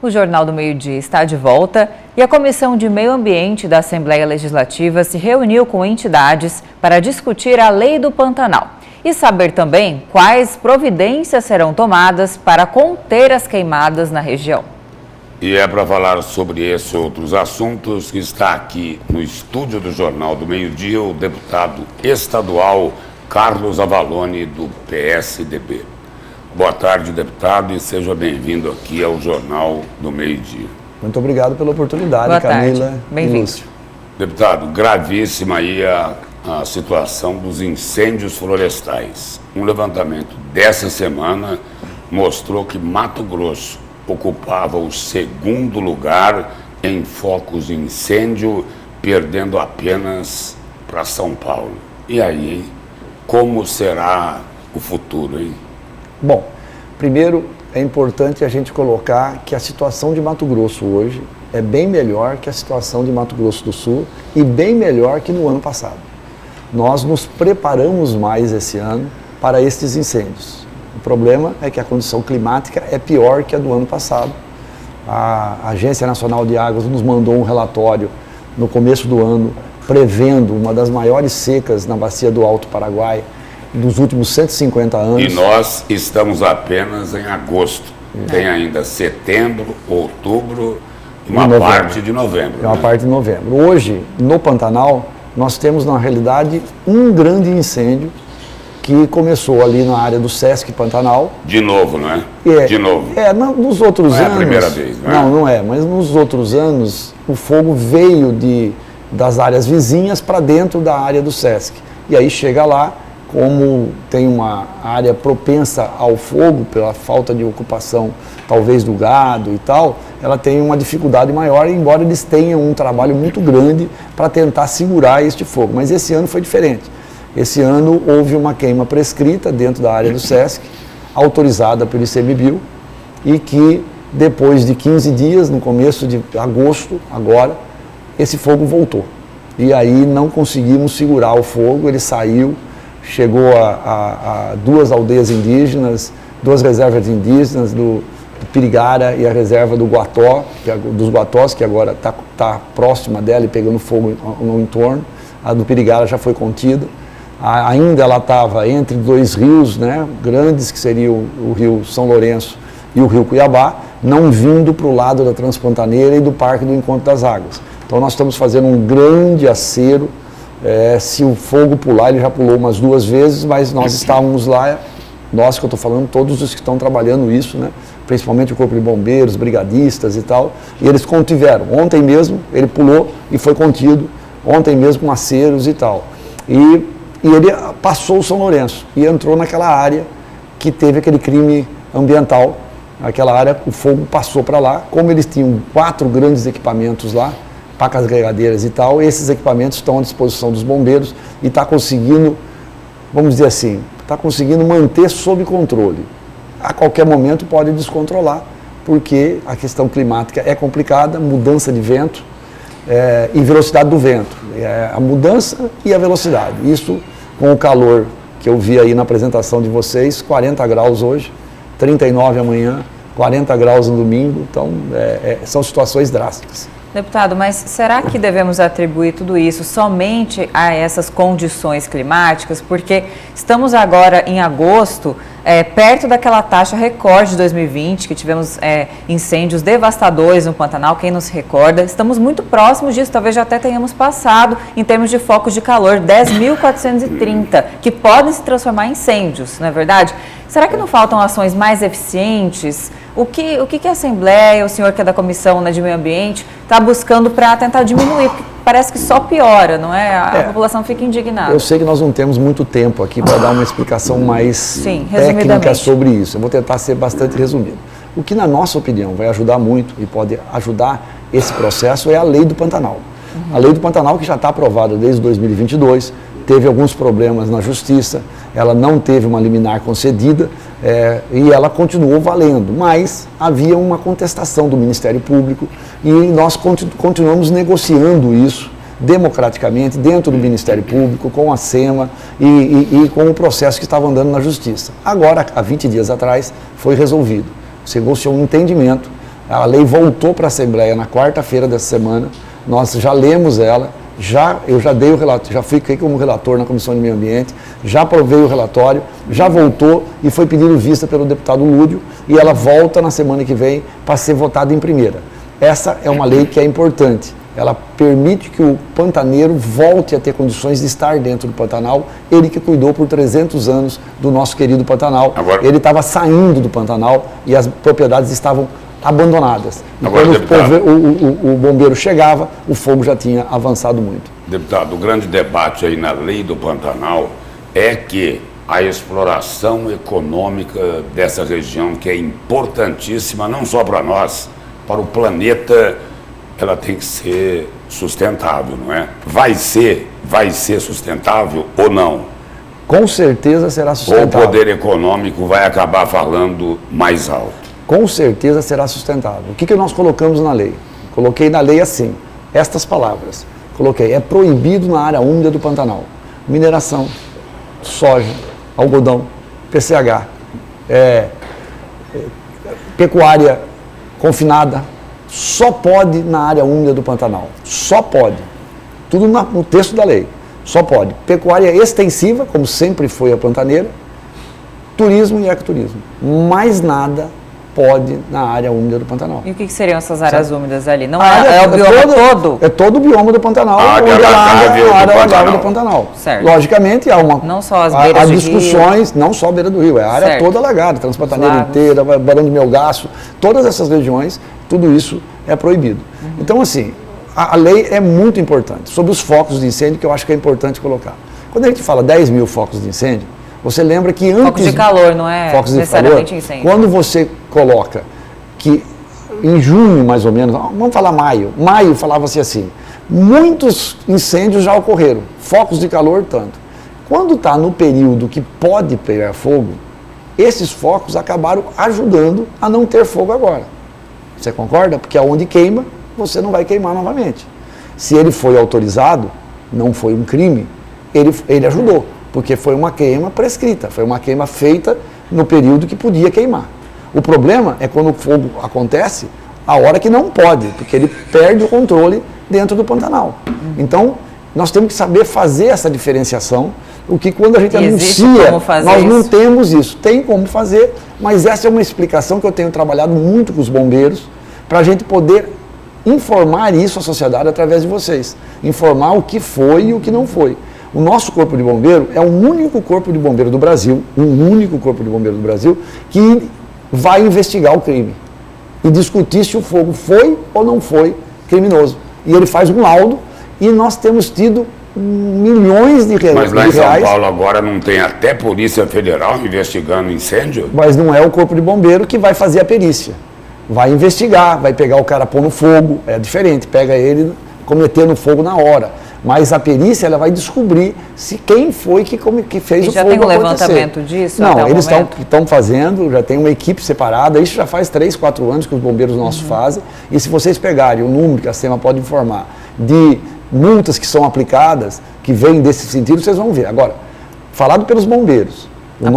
O Jornal do Meio-Dia está de volta e a Comissão de Meio Ambiente da Assembleia Legislativa se reuniu com entidades para discutir a Lei do Pantanal e saber também quais providências serão tomadas para conter as queimadas na região. E é para falar sobre esses outros assuntos que está aqui no estúdio do Jornal do Meio-Dia o deputado estadual Carlos Avalone, do PSDB. Boa tarde, deputado, e seja bem-vindo aqui ao Jornal do Meio-Dia. Muito obrigado pela oportunidade, Boa Camila. Tarde. Bem-vindo. Deputado, gravíssima aí a situação dos incêndios florestais. Um levantamento dessa semana mostrou que Mato Grosso ocupava o segundo lugar em focos de incêndio, perdendo apenas para São Paulo. E aí, como será o futuro, hein? Bom, primeiro é importante a gente colocar que a situação de Mato Grosso hoje é bem melhor que a situação de Mato Grosso do Sul e bem melhor que no ano passado. Nós nos preparamos mais esse ano para estes incêndios. O problema é que a condição climática é pior que a do ano passado. A Agência Nacional de Águas nos mandou um relatório no começo do ano prevendo uma das maiores secas na bacia do Alto Paraguai dos últimos 150 anos. E nós estamos apenas em agosto. Tem ainda setembro, outubro e uma parte de novembro. Uma parte de novembro. Hoje, no Pantanal, nós temos, na realidade, um grande incêndio que começou ali na área do Sesc Pantanal. De novo, não é? De novo. Nos outros anos... Não é a primeira vez, não é? Não é. Mas nos outros anos, o fogo veio das áreas vizinhas para dentro da área do Sesc. E aí chega lá, como tem uma área propensa ao fogo, pela falta de ocupação, talvez, do gado e tal, ela tem uma dificuldade maior, embora eles tenham um trabalho muito grande para tentar segurar este fogo. Mas esse ano foi diferente. Esse ano houve uma queima prescrita dentro da área do Sesc, autorizada pelo ICMBio, e que depois de 15 dias, no começo de agosto, agora, esse fogo voltou. E aí não conseguimos segurar o fogo, ele saiu, chegou a duas aldeias indígenas, duas reservas indígenas, do Pirigara e a reserva do Guató, dos Guatós, que agora está próxima dela e pegando fogo no entorno. A do Pirigara já foi contida. Ainda ela estava entre dois rios, né, grandes, que seriam o rio São Lourenço e o rio Cuiabá, não vindo para o lado da Transpantaneira e do Parque do Encontro das Águas. Então nós estamos fazendo um grande acero. Se o fogo pular, ele já pulou umas 2 vezes, mas nós estávamos lá, nós que eu estou falando, todos os que estão trabalhando isso, né? Principalmente o Corpo de Bombeiros, brigadistas e tal, e eles contiveram. Ontem mesmo ele pulou e foi contido, ontem mesmo com aceros e tal. E ele passou o São Lourenço e entrou naquela área que teve aquele crime ambiental, aquela área, o fogo passou para lá, como eles tinham 4 grandes equipamentos lá, pacas regadeiras e tal, esses equipamentos estão à disposição dos bombeiros e está conseguindo, vamos dizer assim, está conseguindo manter sob controle. A qualquer momento pode descontrolar, porque a questão climática é complicada, mudança de vento e velocidade do vento. A mudança e a velocidade. Isso com o calor que eu vi aí na apresentação de vocês, 40 graus hoje, 39 amanhã, 40 graus no domingo, então são situações drásticas. Deputado, mas será que devemos atribuir tudo isso somente a essas condições climáticas? Porque estamos agora em agosto, perto daquela taxa recorde de 2020, que tivemos incêndios devastadores no Pantanal, quem não se recorda. Estamos muito próximos disso, talvez já até tenhamos passado, em termos de focos de calor, 10.430, que podem se transformar em incêndios, não é verdade? Será que não faltam ações mais eficientes? O que a Assembleia, o senhor que é da Comissão, né, de Meio Ambiente, está buscando para tentar diminuir? Porque parece que só piora, não é? A população fica indignada. Eu sei que nós não temos muito tempo aqui para dar uma explicação mais técnica sobre isso. Eu vou tentar ser bastante resumido. O que, na nossa opinião, vai ajudar muito e pode ajudar esse processo é a Lei do Pantanal. A Lei do Pantanal, que já está aprovada desde 2022, teve alguns problemas na Justiça, ela não teve uma liminar concedida e ela continuou valendo, mas havia uma contestação do Ministério Público e nós continuamos negociando isso democraticamente dentro do Ministério Público, com a SEMA e com o processo que estava andando na Justiça. Agora, há 20 dias atrás, foi resolvido. Chegou-se a um entendimento A lei voltou para a Assembleia na quarta-feira dessa semana, nós já lemos ela, eu já dei o relatório, já fiquei como relator na Comissão de Meio Ambiente, já aprovei o relatório, já voltou e foi pedido vista pelo deputado Lúdio e ela volta na semana que vem para ser votada em primeira. Essa é uma lei que é importante. Ela permite que o pantaneiro volte a ter condições de estar dentro do Pantanal. Ele que cuidou por 300 anos do nosso querido Pantanal. Agora, ele estava saindo do Pantanal e as propriedades estavam abandonadas. E agora, quando o bombeiro chegava, o fogo já tinha avançado muito. Deputado, o grande debate aí na lei do Pantanal é que a exploração econômica dessa região, que é importantíssima não só para nós, para o planeta, ela tem que ser sustentável, não é? Vai ser sustentável ou não? Com certeza será sustentável. Ou o poder econômico vai acabar falando mais alto? Com certeza será sustentável. O que nós colocamos na lei? Coloquei na lei assim, estas palavras. Coloquei, é proibido na área úmida do Pantanal mineração, soja, algodão, PCH, pecuária confinada, só pode na área úmida do Pantanal, só pode, tudo no texto da lei, só pode. Pecuária extensiva, como sempre foi a pantaneira, turismo e ecoturismo, mais nada pode na área úmida do Pantanal. E o que seriam essas áreas úmidas ali? Não é o bioma todo? É todo o bioma do Pantanal, onde ela a área alagável do Pantanal. Certo. Logicamente, há uma... Não só as beiras há de discussões, rio. Não só a beira do rio, é a área Certo. toda alagada, Transpantaneira inteira, Barão de Melgaço, todas essas regiões, tudo isso é proibido. Então, assim, a lei é muito importante. Sobre os focos de incêndio, que eu acho que é importante colocar. Quando a gente fala 10 mil focos de incêndio, você lembra que antes... Focos de calor, não é necessariamente incêndio. Quando você coloca que em junho, mais ou menos, vamos falar maio falava-se assim, muitos incêndios já ocorreram, focos de calor tanto. Quando está no período que pode pegar fogo, esses focos acabaram ajudando a não ter fogo agora. Você concorda? Porque aonde queima, você não vai queimar novamente. Se ele foi autorizado, não foi um crime, ele ajudou, porque foi uma queima prescrita, foi uma queima feita no período que podia queimar. O problema é quando o fogo acontece a hora que não pode, porque ele perde o controle dentro do Pantanal. Então, nós temos que saber fazer essa diferenciação, o que quando a gente anuncia, nós não temos isso. Tem como fazer, mas essa é uma explicação que eu tenho trabalhado muito com os bombeiros, para a gente poder informar isso à sociedade através de vocês. Informar o que foi e o que não foi. O nosso Corpo de Bombeiro é o único Corpo de Bombeiro do Brasil, que vai investigar o crime e discutir se o fogo foi ou não foi criminoso. E ele faz um laudo e nós temos tido milhões de reais. Mas lá em São Paulo agora não tem até Polícia Federal investigando incêndio? Mas não é o Corpo de Bombeiro que vai fazer a perícia. Vai investigar, vai pegar o cara pôr no fogo, é diferente, pega ele cometendo fogo na hora. Mas a perícia ela vai descobrir se quem foi que fez o fogo acontecer. Já tem um levantamento disso? Não, eles estão fazendo, já tem uma equipe separada, isso já faz 3, 4 anos que os bombeiros nossos fazem, e se vocês pegarem o número que a SEMA pode informar de multas que são aplicadas, que vêm desse sentido, vocês vão ver. Agora, falado pelos bombeiros, o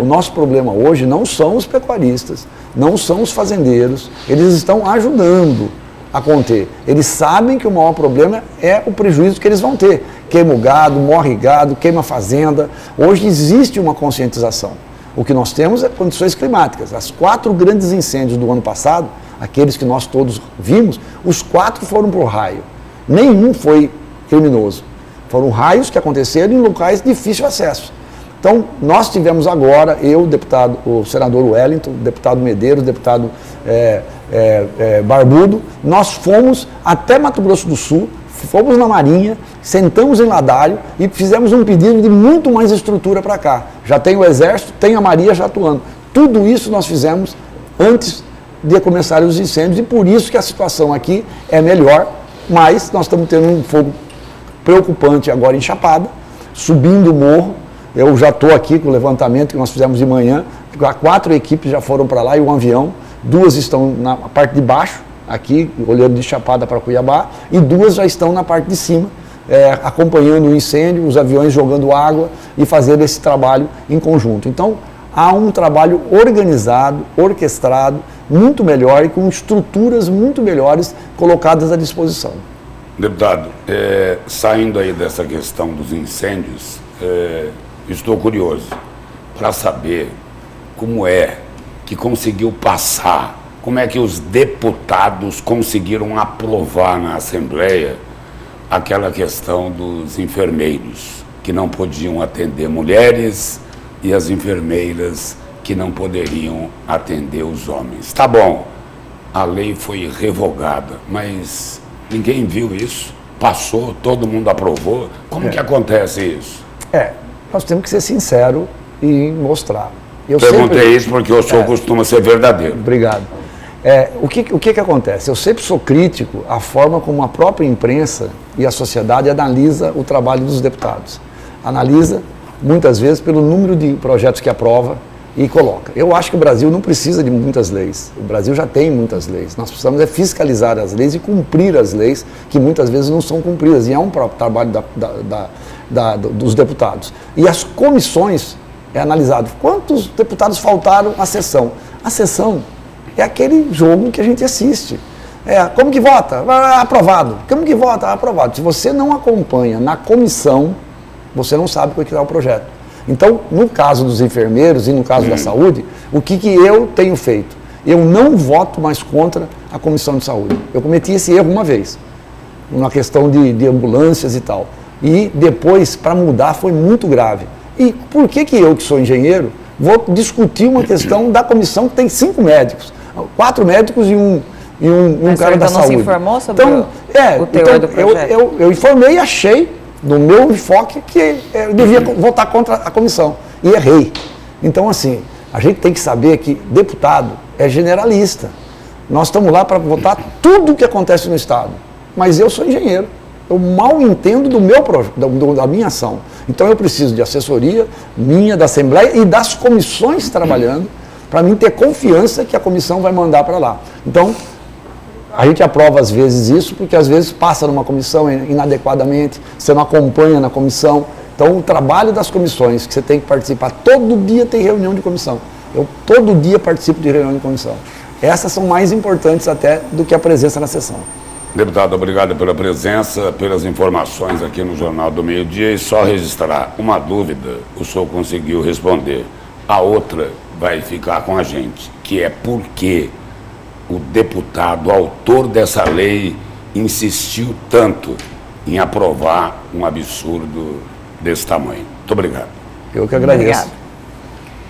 nosso problema hoje não são os pecuaristas, não são os fazendeiros, eles estão ajudando a conter. Eles sabem que o maior problema é o prejuízo que eles vão ter. Queima o gado, morre gado, queima a fazenda. Hoje existe uma conscientização. O que nós temos é condições climáticas. As 4 grandes incêndios do ano passado, aqueles que nós todos vimos, os 4 foram por raio. Nenhum foi criminoso. Foram raios que aconteceram em locais de difícil acesso. Então, nós tivemos agora, o senador Wellington, o deputado Medeiros, o deputado Barbudo, nós fomos até Mato Grosso do Sul, fomos na Marinha, sentamos em Ladário e fizemos um pedido de muito mais estrutura para cá. Já tem o Exército, tem a Marinha já atuando. Tudo isso nós fizemos antes de começarem os incêndios e por isso que a situação aqui é melhor, mas nós estamos tendo um fogo preocupante agora em Chapada, subindo o morro. Eu já estou aqui com o levantamento que nós fizemos de manhã, 4 equipes já foram para lá e um avião, 2 estão na parte de baixo, aqui, olhando de Chapada para Cuiabá, e 2 já estão na parte de cima, acompanhando o incêndio, os aviões jogando água e fazendo esse trabalho em conjunto. Então, há um trabalho organizado, orquestrado, muito melhor e com estruturas muito melhores colocadas à disposição. Deputado, saindo aí dessa questão dos incêndios, estou curioso para saber como é que conseguiu passar, como é que os deputados conseguiram aprovar na Assembleia aquela questão dos enfermeiros, que não podiam atender mulheres e as enfermeiras que não poderiam atender os homens. Tá bom, a lei foi revogada, mas ninguém viu isso, passou, todo mundo aprovou. Como que acontece isso? Nós temos que ser sinceros e mostrar. Eu Perguntei sempre... isso porque o senhor costuma ser verdadeiro. Obrigado. O que acontece? Eu sempre sou crítico à forma como a própria imprensa e a sociedade analisa o trabalho dos deputados. Analisa, muitas vezes, pelo número de projetos que aprova e coloca. Eu acho que o Brasil não precisa de muitas leis. O Brasil já tem muitas leis. Nós precisamos fiscalizar as leis e cumprir as leis, que muitas vezes não são cumpridas. E é um próprio trabalho dos deputados. E as comissões é analisado. Quantos deputados faltaram à sessão? A sessão é aquele jogo que a gente assiste. Como que vota? Aprovado. Como que vota? Aprovado. Se você não acompanha na comissão, você não sabe qual é que é o projeto. Então, no caso dos enfermeiros e no caso da saúde, o que eu tenho feito? Eu não voto mais contra a Comissão de Saúde. Eu cometi esse erro uma vez, na questão de ambulâncias e tal. E depois, para mudar, foi muito grave. E por que eu, que sou engenheiro, vou discutir uma questão da comissão que tem 5 médicos, 4 médicos e um cara da saúde? Você não se informou sobre o teor então, do projeto? Eu informei e achei, no meu enfoque, que eu devia votar contra a comissão. E errei. Então, assim, a gente tem que saber que deputado é generalista. Nós estamos lá para votar tudo o que acontece no Estado. Mas eu sou engenheiro. Eu mal entendo do meu da minha ação. Então eu preciso de assessoria minha, da Assembleia e das comissões trabalhando, para mim ter confiança que a comissão vai mandar para lá. Então, a gente aprova às vezes isso, porque às vezes passa numa comissão inadequadamente, você não acompanha na comissão. Então o trabalho das comissões, que você tem que participar, todo dia tem reunião de comissão. Eu todo dia participo de reunião de comissão. Essas são mais importantes até do que a presença na sessão. Deputado, obrigado pela presença, pelas informações aqui no Jornal do Meio-Dia. E só registrar uma dúvida, o senhor conseguiu responder. A outra vai ficar com a gente, que é por que o deputado, autor dessa lei, insistiu tanto em aprovar um absurdo desse tamanho. Muito obrigado. Eu que agradeço. Obrigado.